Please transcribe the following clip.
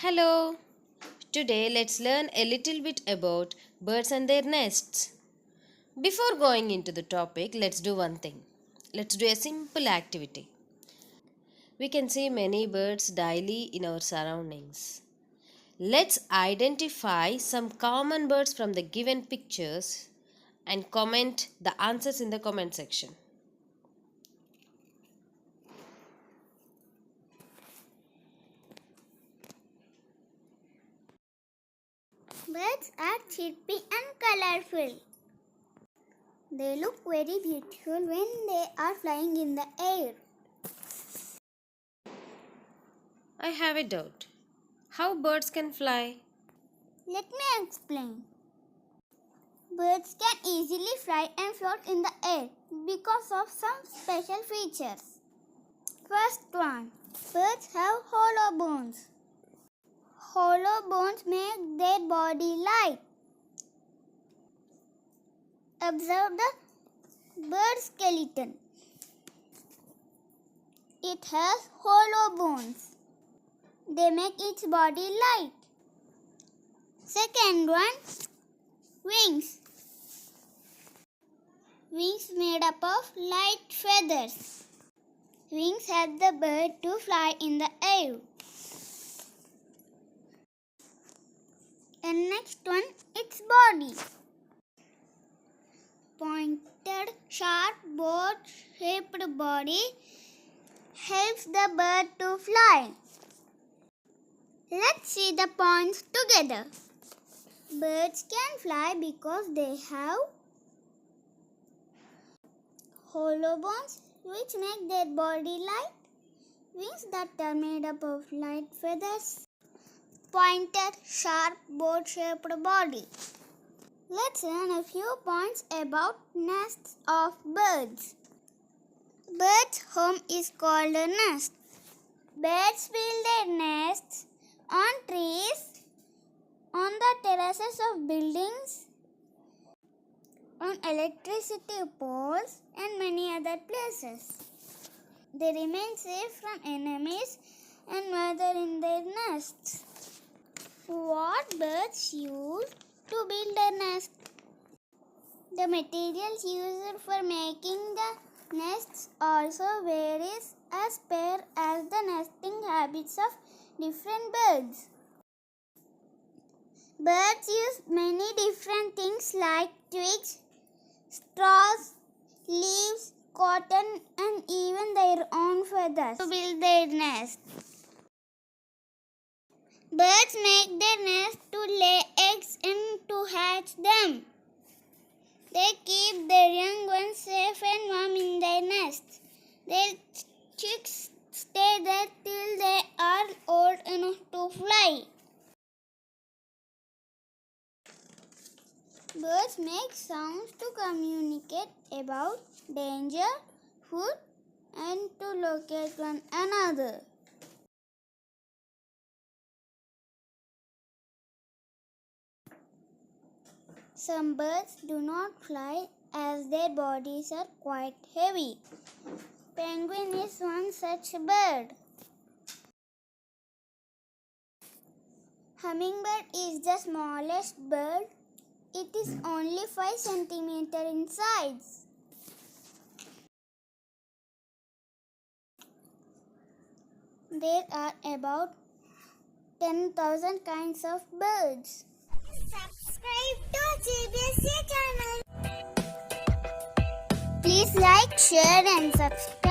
Hello! Today let's learn a little bit about birds and their nests. Before going into the topic, let's do one thing. Let's do a simple activity. We can see many birds daily in our surroundings. Let's identify some common birds from the given pictures and comment the answers in the comment section. Birds are chirpy and colorful. They look very beautiful when they are flying in the air. I have a doubt. How birds can fly? Let me explain. Birds can easily fly and float in the air because of some special features. First one, birds have hollow bones. Hollow bones make their body light. Observe the bird skeleton. It has hollow bones. They make its body light. Second one, wings. Wings made up of light feathers. Wings help the bird to fly in the air. And next one, its body. Pointed, sharp, boat-shaped body helps the bird to fly. Let's see the points together. Birds can fly because they have hollow bones which make their body light, wings that are made up of light feathers, pointed, sharp, boat-shaped body. Let's learn a few points about nests of birds. Bird's home is called a nest. Birds build their nests on trees, on the terraces of buildings, on electricity poles and many other places. They remain safe from enemies and weather in their nests. What birds use to build a nest? The materials used for making the nests also varies as per as the nesting habits of different birds. Birds use many different things like twigs, straws, leaves, cotton and even their own feathers to build their nest. Birds make their nest to lay eggs and to hatch them. They keep their young ones safe and warm in their nests. Their chicks stay there till they are old enough to fly. Birds make sounds to communicate about danger, food, and to locate one another. Some birds do not fly as their bodies are quite heavy. Penguin is one such bird. Hummingbird is the smallest bird. It is only 5 cm in size. There are about 10,000 kinds of birds. Subscribe to GBSC channel. Please like, share and subscribe.